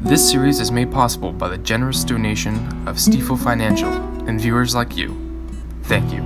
This series is made possible by the generous donation of Stifel Financial and viewers like you. Thank you.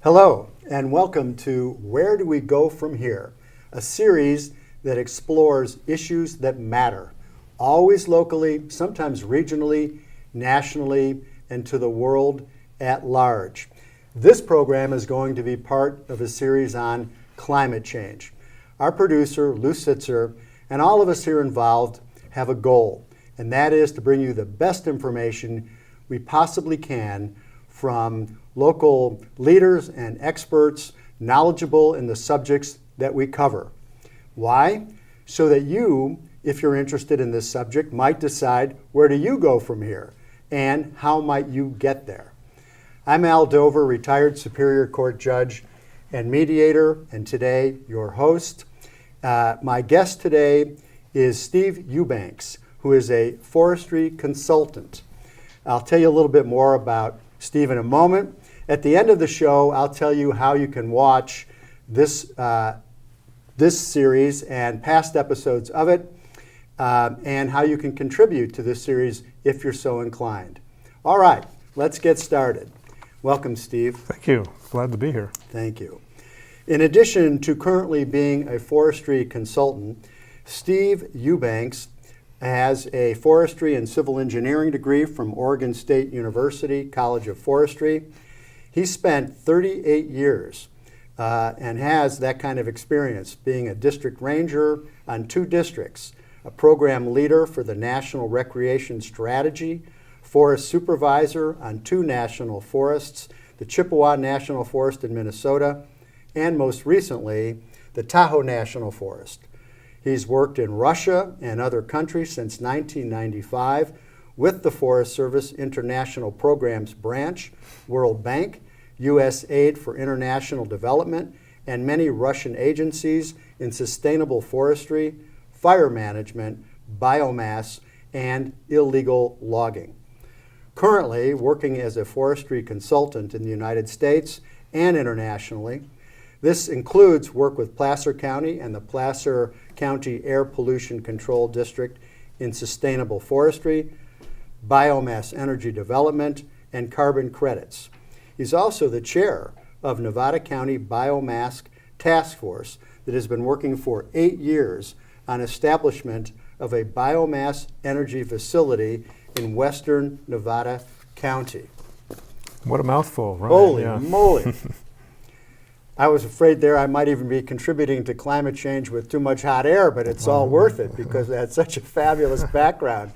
Hello, and welcome to Where Do We Go From Here, a series that explores issues that matter, always locally, sometimes regionally, nationally, and to the world at large. This program is going to be part of a series on climate change. Our producer, Lou Sitzer, and all of us here involved have a goal, and that is to bring you the best information we possibly can from local leaders and experts knowledgeable in the subjects that we cover. Why? So that you, if you're interested in this subject, might decide where do you go from here and how might you get there. I'm Al Dover, retired Superior Court judge and mediator, and today your host. My guest today is Steve Eubanks, who is a forestry consultant. I'll tell you a little bit more about Steve in a moment. At the end of the show, I'll tell you how you can watch this series and past episodes of it, and how you can contribute to this series if you're so inclined. All right, let's get started. Welcome, Steve. Thank you. Glad to be here. Thank you. In addition to currently being a forestry consultant, Steve Eubanks has a forestry and civil engineering degree from Oregon State University College of Forestry. He spent 38 years and has that kind of experience being a district ranger on 2 districts, a program leader for the National Recreation Strategy, forest supervisor on 2 national forests, the Chippewa National Forest in Minnesota, and most recently, the Tahoe National Forest. He's worked in Russia and other countries since 1995 with the Forest Service International Programs Branch, World Bank, USAID for International Development, and many Russian agencies in sustainable forestry, fire management, biomass, and illegal logging. Currently working as a forestry consultant in the United States and internationally. This includes work with Placer County and the Placer County Air Pollution Control District in sustainable forestry, biomass energy development, and carbon credits. He's also the chair of Nevada County Biomass Task Force that has been working for 8 years on establishment of a biomass energy facility in western Nevada County. What a mouthful, right? Holy moly. I was afraid there I might even be contributing to climate change with too much hot air, but it's all worth it because I had such a fabulous background.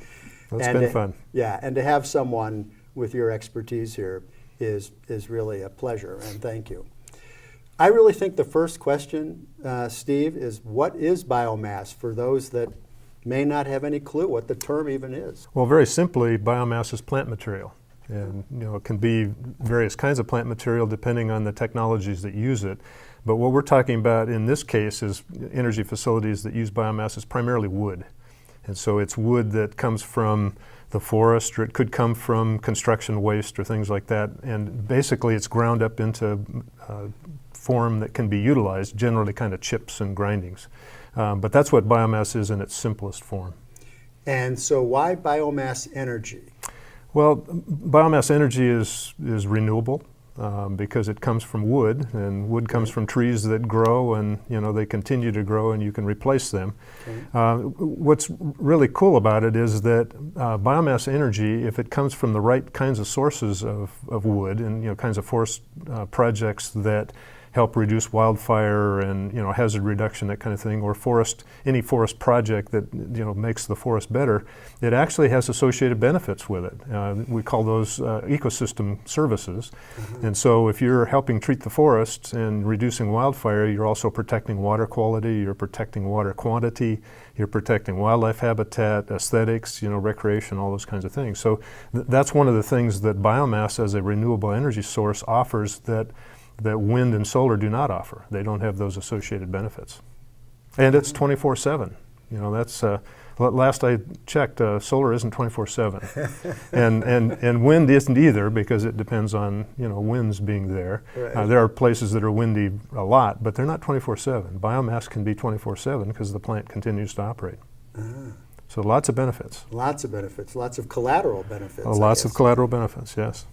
It's been fun. Yeah, and to have someone with your expertise here is really a pleasure, and thank you. I really think the first question, Steve, is what is biomass for those that may not have any clue what the term even is? Well, very simply, biomass is plant material. And it can be various kinds of plant material depending on the technologies that use it. But what we're talking about in this case is energy facilities that use biomass is primarily wood. And so it's wood that comes from the forest, or it could come from construction waste or things like that. And basically it's ground up into form that can be utilized, generally kind of chips and grindings. But that's what biomass is in its simplest form. And so why biomass energy? Well, biomass energy is renewable because it comes from wood, and wood comes from trees that grow, and they continue to grow, and you can replace them. Okay. What's really cool about it is that biomass energy, if it comes from the right kinds of sources of wood and kinds of forest projects that help reduce wildfire and hazard reduction, that kind of thing, or any forest project that makes the forest better, it actually has associated benefits with it. We call those ecosystem services. Mm-hmm. And so if you're helping treat the forests and reducing wildfire, you're also protecting water quality, you're protecting water quantity, you're protecting wildlife habitat, aesthetics, recreation, all those kinds of things. So that's one of the things that biomass as a renewable energy source offers that that wind and solar do not offer. They don't have those associated benefits. And it's 24/7. You know, that's last I checked, solar isn't 24/7, and wind isn't either, because it depends on, you know, winds being there. Right. There are places that are windy a lot, but they're not 24/7. Biomass can be 24/7 because the plant continues to operate. So lots of benefits. Lots of benefits, lots of collateral benefits. I Lots of guess. collateral benefits. Yes.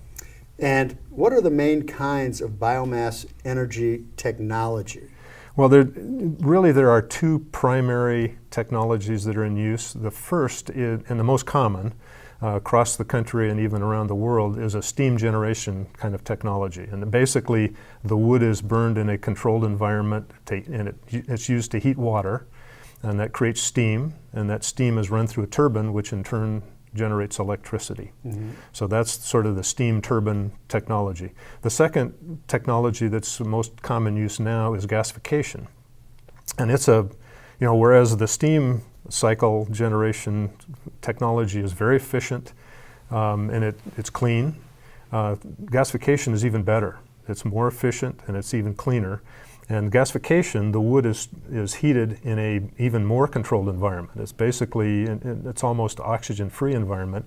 And what are the main kinds of biomass energy technology? Well, there are two primary technologies that are in use. The first is, and the most common across the country and even around the world, is a steam generation kind of technology. And basically, the wood is burned in a controlled environment, and it's used to heat water, and that creates steam, and that steam is run through a turbine, which in turn generates electricity. So that's sort of the steam turbine technology. The second technology that's the most common use now is gasification. And it's whereas the steam cycle generation technology is very efficient and it's clean, gasification is even better. It's more efficient and it's even cleaner. And gasification, the wood is heated in a even more controlled environment. It's basically, it's almost oxygen-free environment.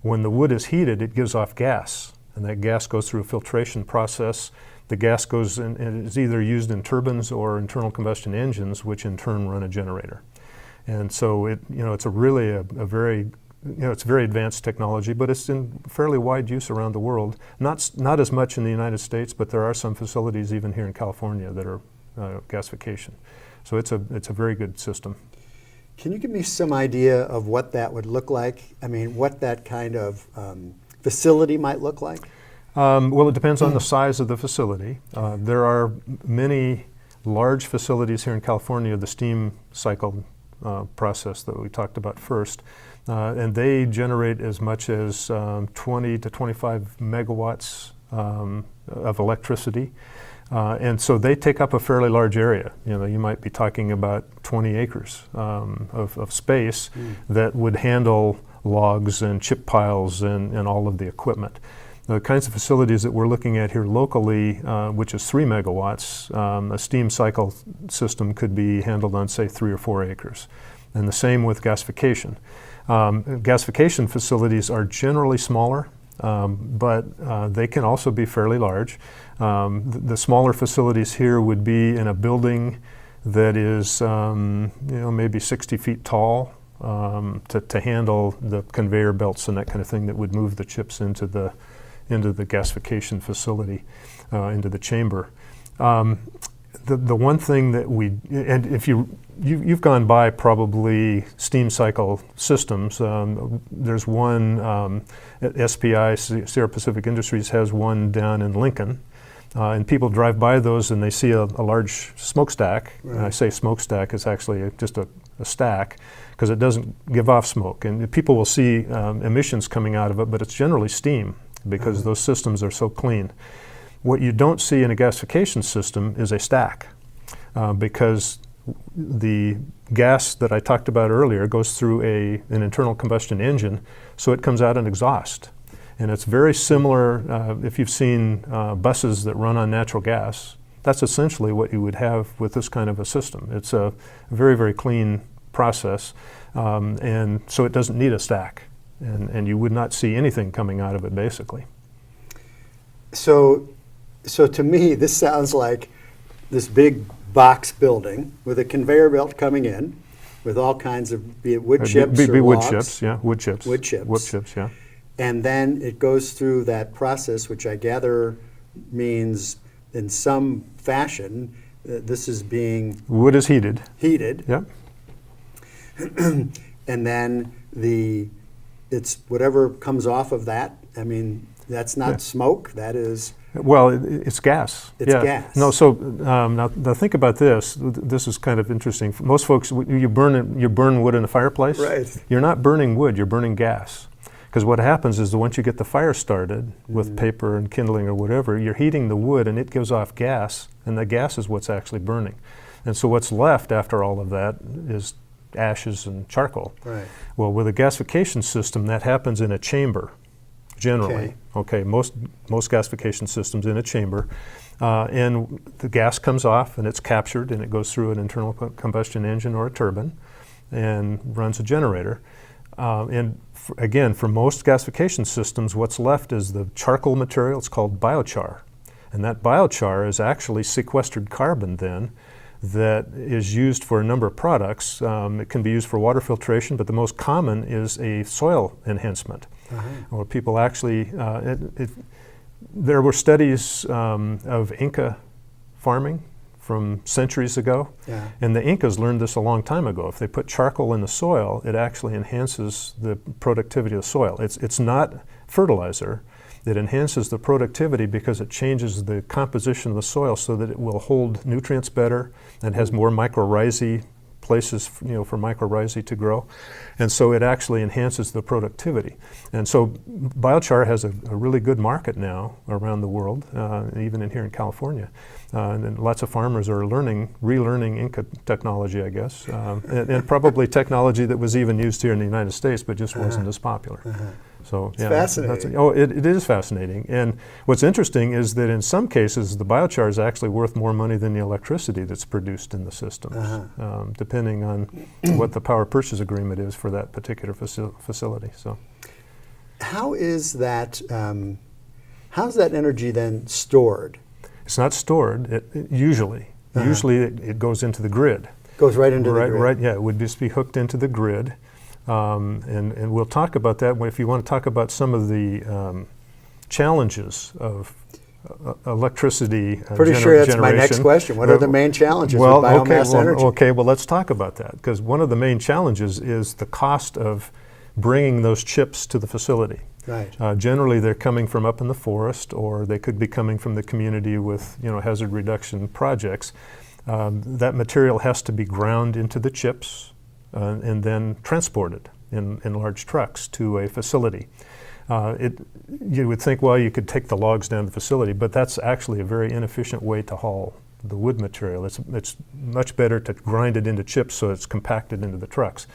When the wood is heated, it gives off gas, and that gas goes through a filtration process. The gas goes in, and is either used in turbines or internal combustion engines, which in turn run a generator. And so it's a very it's very advanced technology, but it's in fairly wide use around the world. Not as much in the United States, but there are some facilities even here in California that are gasification. So it's a very good system. Can you give me some idea of what that would look like? I mean, what that kind of facility might look like? Well, it depends on the size of the facility. There are many large facilities here in California, the steam cycle process that we talked about first, and they generate as much as 20 to 25 megawatts of electricity. And so they take up a fairly large area. You might be talking about 20 acres of space that would handle logs and chip piles and all of the equipment. The kinds of facilities that we're looking at here locally, which is 3 megawatts, a steam cycle system could be handled on, say, 3 or 4 acres. And the same with gasification. Gasification facilities are generally smaller, but they can also be fairly large. The smaller facilities here would be in a building that is maybe 60 feet tall to handle the conveyor belts and that kind of thing that would move the chips into the gasification facility, into the chamber. The one thing that and if you've gone by probably steam cycle systems, there's one, SPI, Sierra Pacific Industries, has one down in Lincoln. And people drive by those and they see a large smokestack. Right. And I say smokestack, it's actually just a stack because it doesn't give off smoke. And people will see emissions coming out of it, but it's generally steam because those systems are so clean. What you don't see in a gasification system is a stack because the gas that I talked about earlier goes through an internal combustion engine, so it comes out an exhaust. And it's very similar, if you've seen buses that run on natural gas, that's essentially what you would have with this kind of a system. It's a very, very clean process, and so it doesn't need a stack. And you would not see anything coming out of it, basically. So to me, this sounds like this big box building with a conveyor belt coming in with all kinds of, be it wood chips or wood logs. chips, yeah, wood chips. Wood chips. Wood chips, yeah. And then it goes through that process, which I gather means in some fashion this is being Wood is heated. heated. Yep. And then it's whatever comes off of that. I mean, that's not smoke. That is. Well, it's gas. It's gas. No, so now think about this. This is kind of interesting. Most folks, you burn wood in a fireplace. Right. You're not burning wood. You're burning gas. Because what happens is that once you get the fire started with paper and kindling or whatever, you're heating the wood and it gives off gas, and the gas is what's actually burning. And so what's left after all of that is ashes and charcoal. Right. Well, with a gasification system, that happens in a chamber, generally. Okay, most gasification systems in a chamber. And the gas comes off and it's captured and it goes through an internal combustion engine or a turbine and runs a generator. Again, for most gasification systems, what's left is the charcoal material. It's called biochar. And that biochar is actually sequestered carbon then that is used for a number of products. It can be used for water filtration, but the most common is a soil enhancement. Where people actually, there were studies of Inca farming from centuries ago, and the Incas learned this a long time ago. If they put charcoal in the soil, it actually enhances the productivity of the soil. It's not fertilizer. It enhances the productivity because it changes the composition of the soil so that it will hold nutrients better and has more mycorrhizae places for mycorrhizae to grow. And so it actually enhances the productivity. And so biochar has a really good market now around the world, even in here in California. And lots of farmers are relearning Inca technology, I guess, and probably technology that was even used here in the United States but just wasn't as popular. So it's fascinating. It is fascinating. And what's interesting is that in some cases the biochar is actually worth more money than the electricity that's produced in the systems, depending on what the power purchase agreement is for that particular facility. So, how is that? How's that energy then stored? It's not stored. Usually it goes into the grid. Goes right into the grid. Right. Yeah, it would just be hooked into the grid. And we'll talk about that if you want to talk about some of the challenges of electricity Pretty sure that's generation. my next question. What are the main challenges with biomass energy? Okay, well, let's talk about that, because one of the main challenges is the cost of bringing those chips to the facility. Right. Generally, they're coming from up in the forest, or they could be coming from the community with hazard reduction projects. That material has to be ground into the chips and then transported in large trucks to a facility. You would think, well, you could take the logs down to the facility, but that's actually a very inefficient way to haul the wood material. It's much better to grind it into chips so it's compacted into the trucks.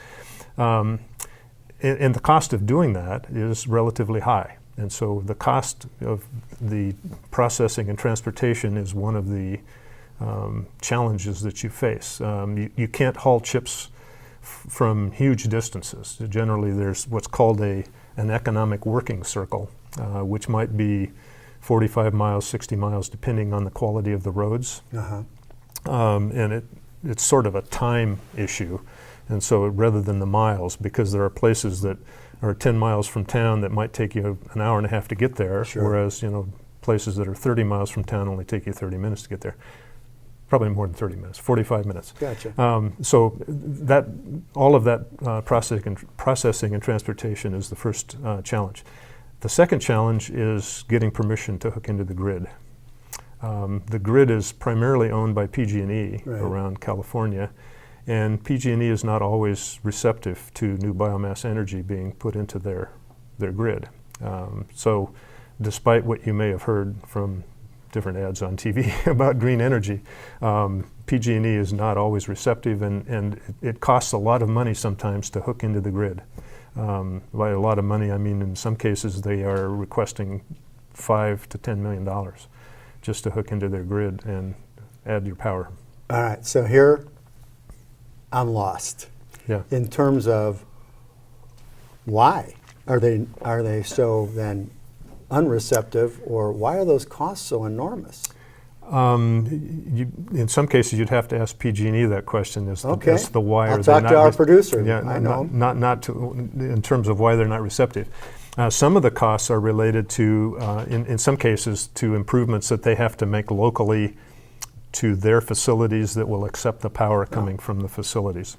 And the cost of doing that is relatively high. And so the cost of the processing and transportation is one of the challenges that you face. You can't haul chips from huge distances. Generally, there's what's called an economic working circle, which might be 45 miles, 60 miles, depending on the quality of the roads. And it's sort of a time issue. And so rather than the miles, because there are places that are 10 miles from town that might take you an hour and a half to get there, whereas places that are 30 miles from town only take you 30 minutes to get there. Probably more than 30 minutes, 45 minutes. Gotcha. So all of that processing and transportation is the first challenge. The second challenge is getting permission to hook into the grid. The grid is primarily owned by PG&E around California, and PG&E is not always receptive to new biomass energy being put into their grid. So despite what you may have heard from different ads on TV about green energy, PG&E is not always receptive, and it costs a lot of money sometimes to hook into the grid. By a lot of money, I mean in some cases they are requesting $5 to $10 million just to hook into their grid and add your power. All right, so here I'm lost. Yeah. In terms of why are they so then unreceptive, or why are those costs so enormous? In some cases, you'd have to ask PG&E that question. As the why. I'll talk to our producer. Yeah, I know. Not in terms of why they're not receptive. Some of the costs are related to, in some cases, to improvements that they have to make locally to their facilities that will accept the power coming from the facilities.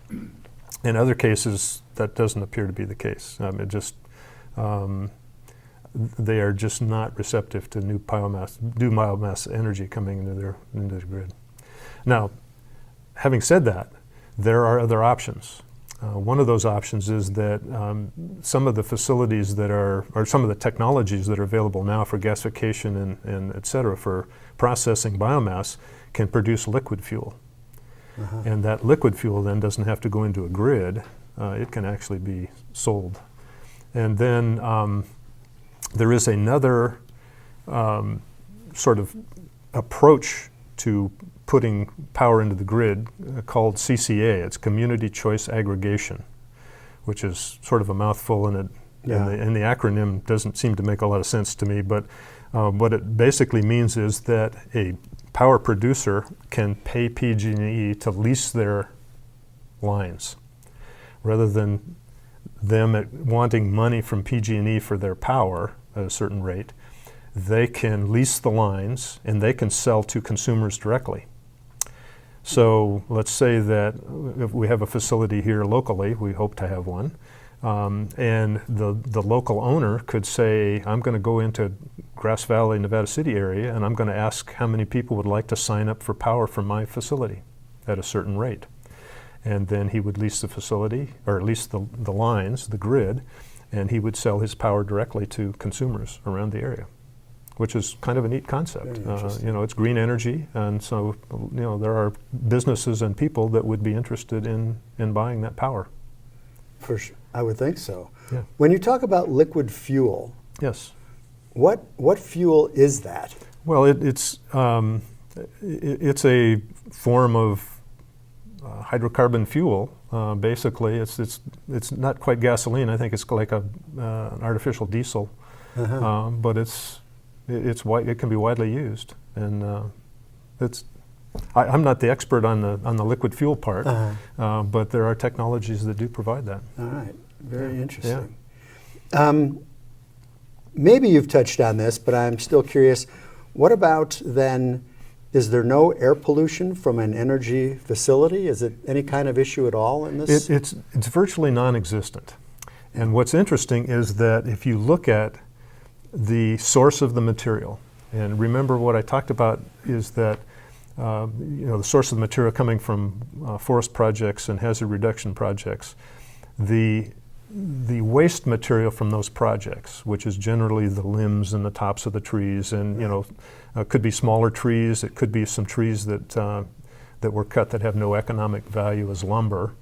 In other cases, that doesn't appear to be the case. They are just not receptive to new biomass energy coming into the grid. Now, having said that, there are other options. One of those options is that some of the facilities or some of the technologies that are available now for gasification and et cetera for processing biomass can produce liquid fuel. And that liquid fuel then doesn't have to go into a grid. It can actually be sold. And then there is another sort of approach to putting power into the grid called CCA. It's Community Choice Aggregation, which is sort of a mouthful, and the acronym doesn't seem to make a lot of sense to me, but what it basically means is that a power producer can pay PG&E to lease their lines rather than them wanting money from PG&E for their power at a certain rate. They can lease the lines and they can sell to consumers directly. So let's say that if we have a facility here locally, we hope to have one, and the local owner could say, I'm going to go into Grass Valley, Nevada City area, and I'm going to ask how many people would like to sign up for power from my facility at a certain rate. And then he would lease the facility, or lease the lines, the grid, and he would sell his power directly to consumers around the area, which is kind of a neat concept. It's green energy, and so there are businesses and people that would be interested in buying that power. For sure, I would think so. Yeah. When you talk about liquid fuel, Yes. what fuel is that? Well, it's a form of hydrocarbon fuel. Basically, it's not quite gasoline. I think it's like an artificial diesel, but it can be widely used, and I'm not the expert on the liquid fuel part, but there are technologies that do provide that. All right, very interesting. Maybe you've touched on this, but I'm still curious. What about then? Is there no air pollution from an energy facility? Is it any kind of issue at all in this? It's virtually non-existent. And what's interesting is that if you look at the source of the material, and remember what I talked about is that the source of the material coming from forest projects and hazard reduction projects, the waste material from those projects, which is generally the limbs and the tops of the trees, and could be smaller trees, it could be some trees that were cut that have no economic value as lumber.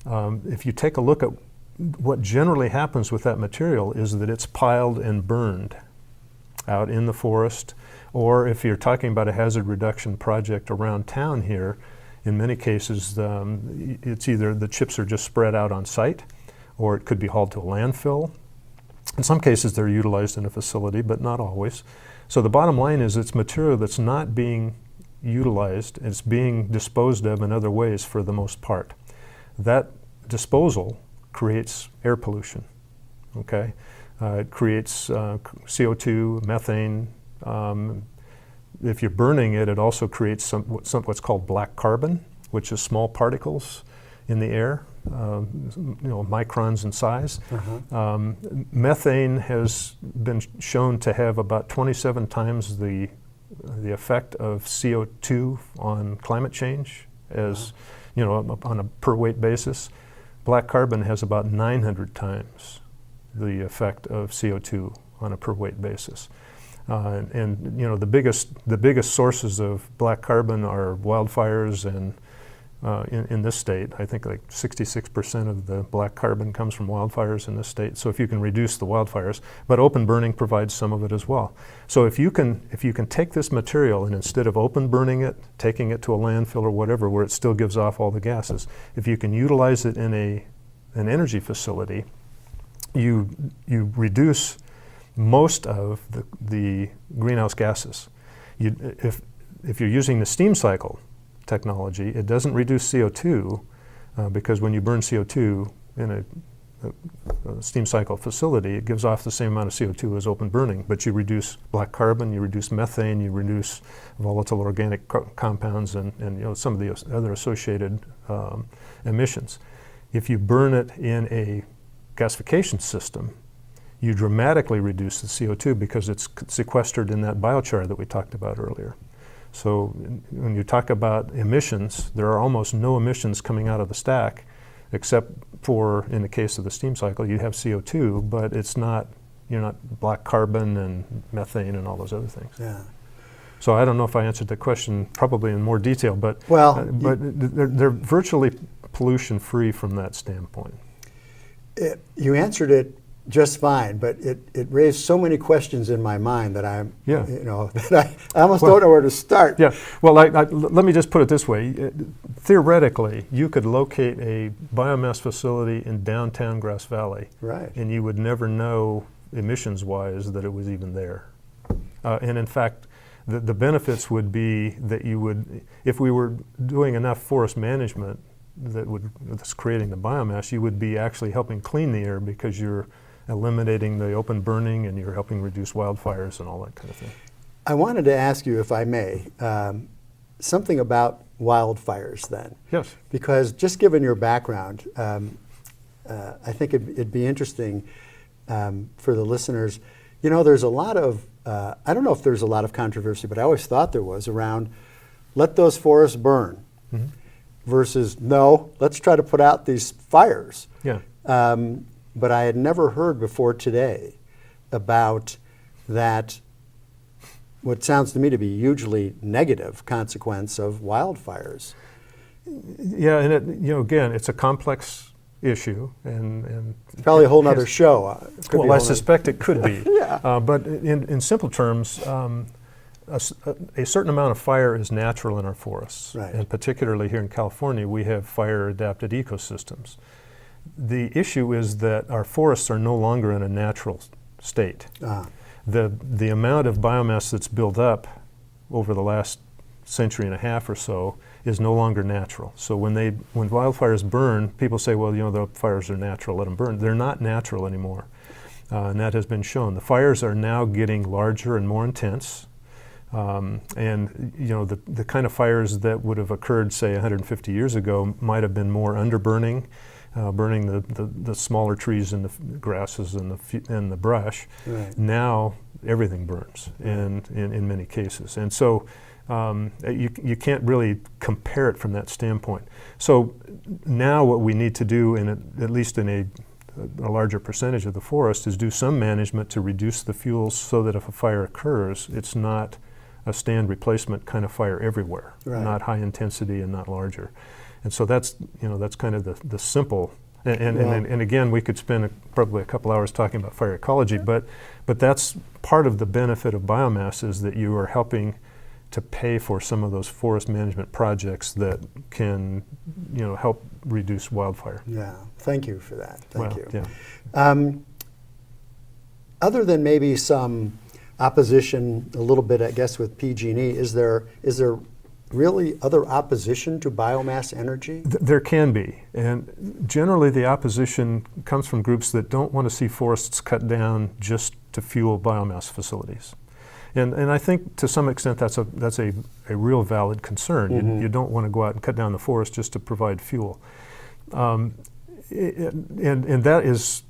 If you take a look at what generally happens with that material is that it's piled and burned out in the forest, or if you're talking about a hazard reduction project around town here, in many cases it's either the chips are just spread out on site, or it could be hauled to a landfill. In some cases they're utilized in a facility, but not always. So the bottom line is it's material that's not being utilized, it's being disposed of in other ways for the most part. That disposal creates air pollution, okay? It creates CO2, methane. If you're burning it, it also creates what's called black carbon, which is small particles in the air, microns in size. Methane has been shown to have about 27 times the effect of CO2 on climate change as, on a per weight basis. Black carbon has about 900 times the effect of CO2 on a per weight basis. The biggest sources of black carbon are wildfires, and in this state, I think like 66% of the black carbon comes from wildfires in this state. So if you can reduce the wildfires, but open burning provides some of it as well. So if you can take this material and instead of open burning it, taking it to a landfill or whatever, where it still gives off all the gases, if you can utilize it in an energy facility, you reduce most of the greenhouse gases. If you're using the steam cycle technology, it doesn't reduce CO2 because when you burn CO2 in a steam cycle facility, it gives off the same amount of CO2 as open burning, but you reduce black carbon, you reduce methane, you reduce volatile organic compounds, and some of the other associated emissions. If you burn it in a gasification system, you dramatically reduce the CO2 because it's sequestered in that biochar that we talked about earlier. So when you talk about emissions, there are almost no emissions coming out of the stack, except for, in the case of the steam cycle, you have CO2, but you're not black carbon and methane and all those other things. Yeah. So I don't know if I answered the question probably in more detail, but they're virtually pollution-free from that standpoint. You answered it just fine, but it raised so many questions in my mind that I'm, Yeah. that I almost don't know where to start. Yeah, well, let me just put it this way. Theoretically, you could locate a biomass facility in downtown Grass Valley, Right. and you would never know, emissions-wise, that it was even there. And in fact, the benefits would be that you would, if we were doing enough forest management that's creating the biomass, you would be actually helping clean the air because you're eliminating the open burning and you're helping reduce wildfires and all that kind of thing. I wanted to ask you, if I may, something about wildfires then. Yes. Because just given your background, I think it'd be interesting for the listeners. There's a lot of, I don't know if there's a lot of controversy, but I always thought there was around let those forests burn versus no, let's try to put out these fires. Yeah. But I had never heard before today about that, what sounds to me to be hugely negative consequence of wildfires. Yeah, and again, it's a complex issue, and Probably a whole nother show. Well, I suspect it could be. Yeah. But in simple terms, a certain amount of fire is natural in our forests. Right. And particularly here in California, we have fire-adapted ecosystems. The issue is that our forests are no longer in a natural state. The amount of biomass that's built up over the last century and a half or so is no longer natural. So when wildfires burn, people say, well, the fires are natural, let them burn. They're not natural anymore, and that has been shown. The fires are now getting larger and more intense, and the kind of fires that would have occurred, say, 150 years ago might have been more underburning, burning the smaller trees and the grasses and the brush. Right. Now everything burns, and in many cases, and so you can't really compare it from that standpoint. So now what we need to do, at least in a larger percentage of the forest, is do some management to reduce the fuels so that if a fire occurs, it's not a stand replacement kind of fire everywhere, Right. not high intensity and not larger. And so that's kind of the simple. And again, we could spend probably a couple hours talking about fire ecology, but that's part of the benefit of biomass, is that you are helping to pay for some of those forest management projects that can, help reduce wildfire. Yeah, thank you for that. Thank you. Yeah. Other than maybe some opposition, a little bit, I guess, with PG&E, is there really other opposition to biomass energy? There can be, and generally the opposition comes from groups that don't want to see forests cut down just to fuel biomass facilities. And I think to some extent that's a real valid concern. You don't want to go out and cut down the forest just to provide fuel. And that is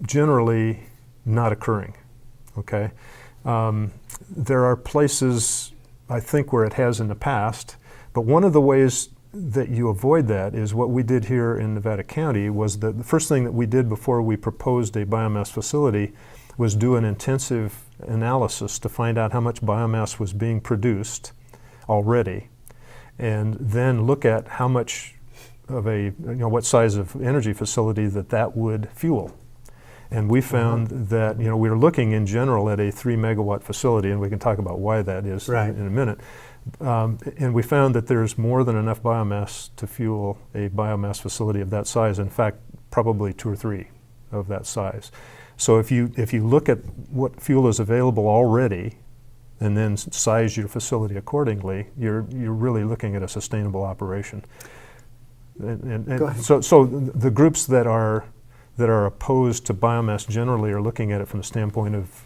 generally not occurring, okay? There are places, I think, where it has in the past, but one of the ways that you avoid that is what we did here in Nevada County. Was that the first thing that we did before we proposed a biomass facility was do an intensive analysis to find out how much biomass was being produced already, and then look at how much of what size of energy facility that would fuel. And we found that, we were looking in general at a 3 megawatt facility, and we can talk about why that is Right. in a minute. And we found that there's more than enough biomass to fuel a biomass facility of that size. In fact, probably 2 or 3 of that size. So if you look at what fuel is available already, and then size your facility accordingly, you're really looking at a sustainable operation. And Go ahead. so the groups that are opposed to biomass generally are looking at it from the standpoint of,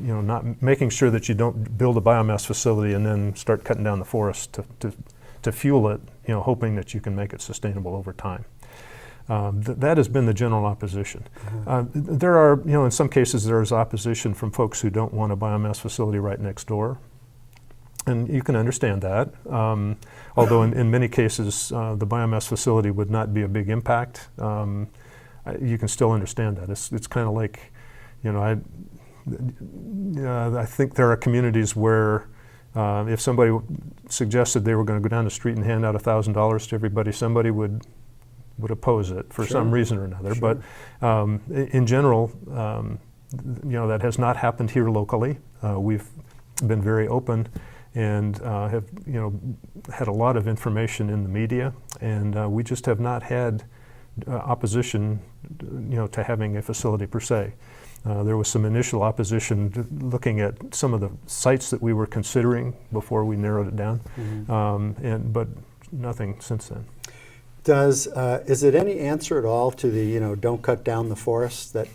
not making sure that you don't build a biomass facility and then start cutting down the forest to fuel it, hoping that you can make it sustainable over time. That has been the general opposition. There are, in some cases there is opposition from folks who don't want a biomass facility right next door. And you can understand that, although in many cases the biomass facility would not be a big impact. You can still understand that. It's kind of like, I think there are communities where if somebody suggested they were going to go down the street and hand out $1,000 to everybody, somebody would would oppose it for Sure. some reason or another. Sure. But in general, that has not happened here locally. We've been very open and have had a lot of information in the media, and we just have not had opposition to having a facility per se. There was some initial opposition looking at some of the sites that we were considering before we narrowed it down, but nothing since then. Is it any answer at all to the don't cut down the forests? That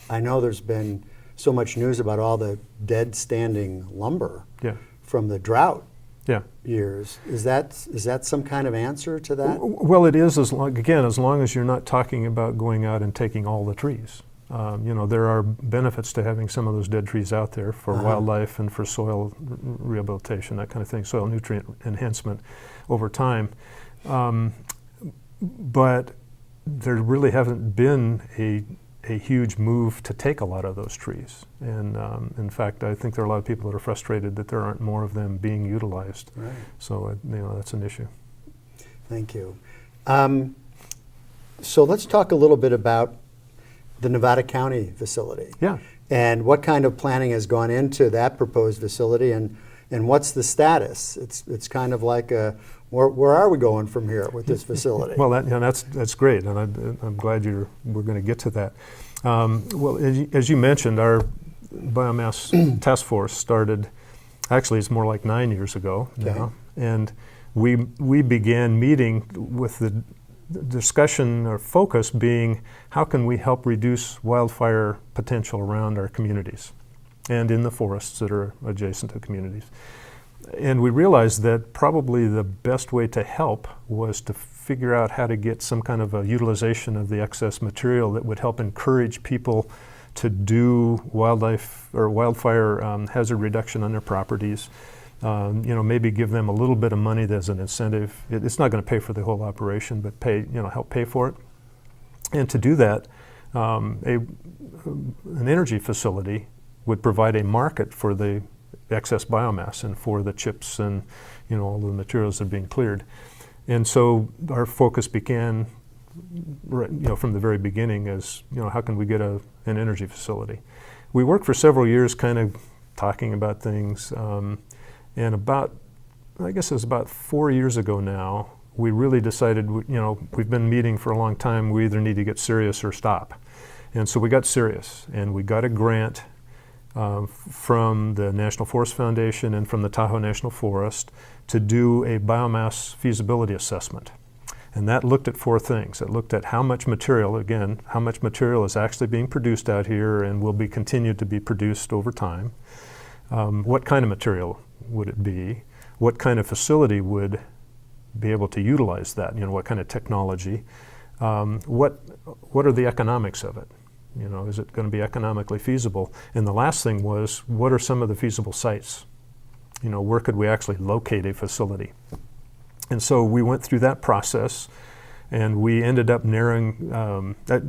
I know there's been so much news about all the dead standing lumber Yeah. from the drought Yeah. years. Is that some kind of answer to that? Well, it is as long as you're not talking about going out and taking all the trees. There are benefits to having some of those dead trees out there for wildlife and for soil rehabilitation, that kind of thing, soil nutrient enhancement over time. But there really haven't been a huge move to take a lot of those trees. And in fact, I think there are a lot of people that are frustrated that there aren't more of them being utilized. Right. So, that's an issue. Thank you. So let's talk a little bit about the Nevada County facility. Yeah. And what kind of planning has gone into that proposed facility, and what's the status? It's kind of like where are we going from here with this facility? Well, that's great, and I'm glad we're going to get to that. Well, as you mentioned, our biomass task force started. Actually, it's more like 9 years ago now, and we began meeting with the discussion or focus being how can we help reduce wildfire potential around our communities and in the forests that are adjacent to communities. And we realized that probably the best way to help was to figure out how to get some kind of a utilization of the excess material that would help encourage people to do wildfire hazard reduction on their properties. Maybe give them a little bit of money as an incentive. It's not going to pay for the whole operation, but help pay for it. And to do that, an energy facility would provide a market for the excess biomass and for the chips and all the materials that are being cleared. And so our focus began, from the very beginning as how can we get an energy facility. We worked for several years, kind of talking about things. And I guess it was about 4 years ago now, we really decided, we've been meeting for a long time, we either need to get serious or stop. And so we got serious, and we got a grant from the National Forest Foundation and from the Tahoe National Forest to do a biomass feasibility assessment. And that looked at 4 things. It looked at how much material is actually being produced out here and will be continued to be produced over time. What kind of material would it be? What kind of facility would be able to utilize that? What kind of technology? What are the economics of it? Is it going to be economically feasible? And the last thing was, what are some of the feasible sites? Where could we actually locate a facility? And so we went through that process, and we ended up narrowing that.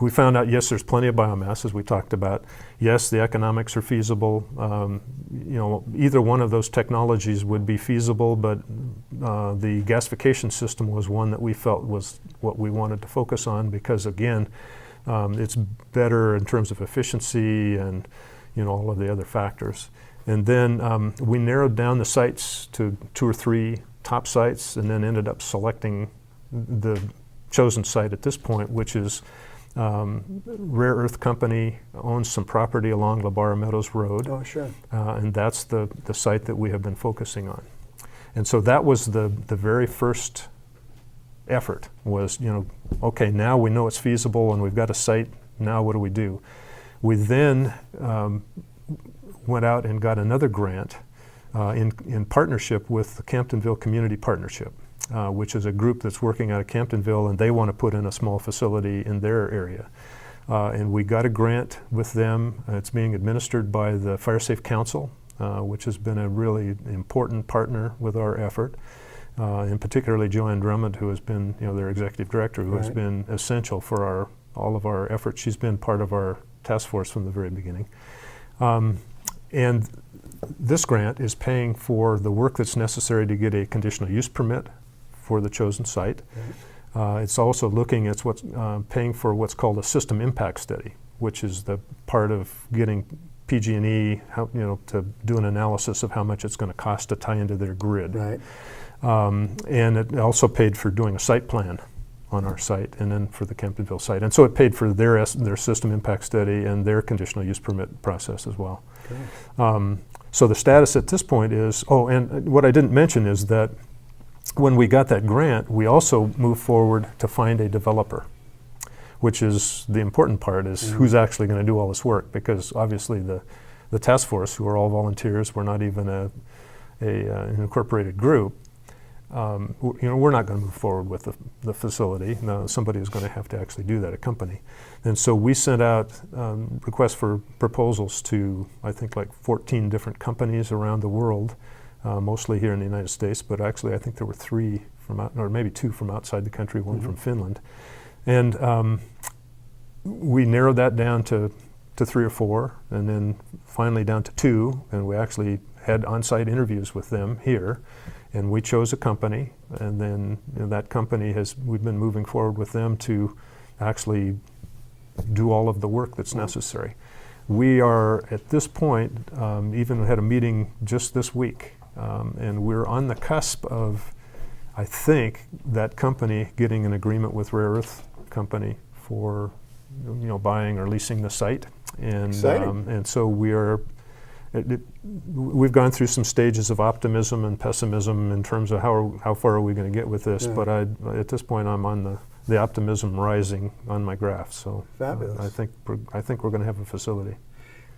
We found out, yes, there's plenty of biomass, as we talked about. Yes, the economics are feasible. Either one of those technologies would be feasible, but the gasification system was one that we felt was what we wanted to focus on because, again, it's better in terms of efficiency and all of the other factors. And then we narrowed down the sites to 2 or 3 top sites, and then ended up selecting the chosen site at this point, which is Rare Earth Company owns some property along LaBarra Meadows Road. Oh, sure. And that's the site that we have been focusing on. And so that was the very first effort was, okay, now we know it's feasible and we've got a site, now what do we do? We then went out and got another grant in partnership with the Camptonville Community Partnership, which is a group that's working out of Camptonville, and they want to put in a small facility in their area. And we got a grant with them. It's being administered by the Fire Safe Council, which has been a really important partner with our effort. And particularly Joanne Drummond, who has been their executive director, who has been essential for all of our efforts. She's been part of our task force from the very beginning. And this grant is paying for the work that's necessary to get a conditional use permit for the chosen site. It's also looking at what's paying for what's called a system impact study, which is the part of getting PG&E to do an analysis of how much it's going to cost to tie into their grid. Right. And it also paid for doing a site plan on our site, and then for the Kemptonville site. And so it paid for their system impact study and their conditional use permit process as well. Okay. So the status at this point is, and what I didn't mention is that when we got that grant, we also moved forward to find a developer, which is the important part, is who's actually going to do all this work, because obviously the task force, who are all volunteers, we're not even an incorporated group, we're not going to move forward with the facility. No, somebody is going to have to actually do that, a company. And so we sent out requests for proposals to, I think, like 14 different companies around the world, mostly here in the United States, but actually I think there were 3 or maybe 2 from outside the country, one from Finland. And we narrowed that down to 3 or 4, and then finally down to 2, and we actually had on-site interviews with them here. And we chose a company, and then that company we've been moving forward with them to actually do all of the work that's necessary. We are, at this point, even had a meeting just this week, and we're on the cusp of, I think, that company getting an agreement with Rare Earth Company for buying or leasing the site. And, and so we are, we've gone through some stages of optimism and pessimism in terms of how far are we going to get with this. But at this point, I'm on the optimism rising on my graph. So fabulous. I think we're going to have a facility.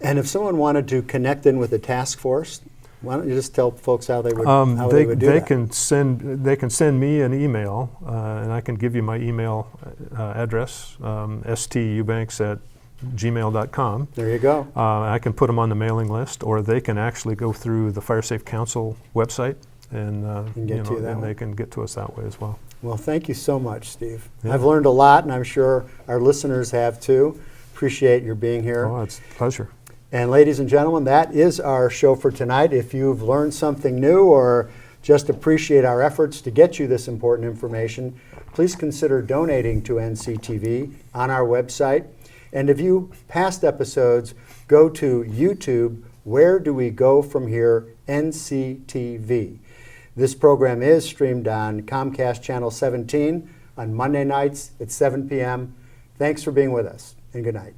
And if someone wanted to connect in with the task force, why don't you just tell folks how they would they would do that? They can send me an email, and I can give you my email address, stubanks@gmail.com. There you go. I can put them on the mailing list, or they can actually go through the Fire Safe Council website, and they can get to us that way as well. Well, thank you so much, Steve. Yeah. I've learned a lot, and I'm sure our listeners have too. Appreciate your being here. Oh, it's a pleasure. And ladies and gentlemen, that is our show for tonight. If you've learned something new or just appreciate our efforts to get you this important information, please consider donating to NCTV on our website. And to view past episodes, go to YouTube, Where Do We Go From Here, NCTV. This program is streamed on Comcast Channel 17 on Monday nights at 7 p.m. Thanks for being with us, and good night.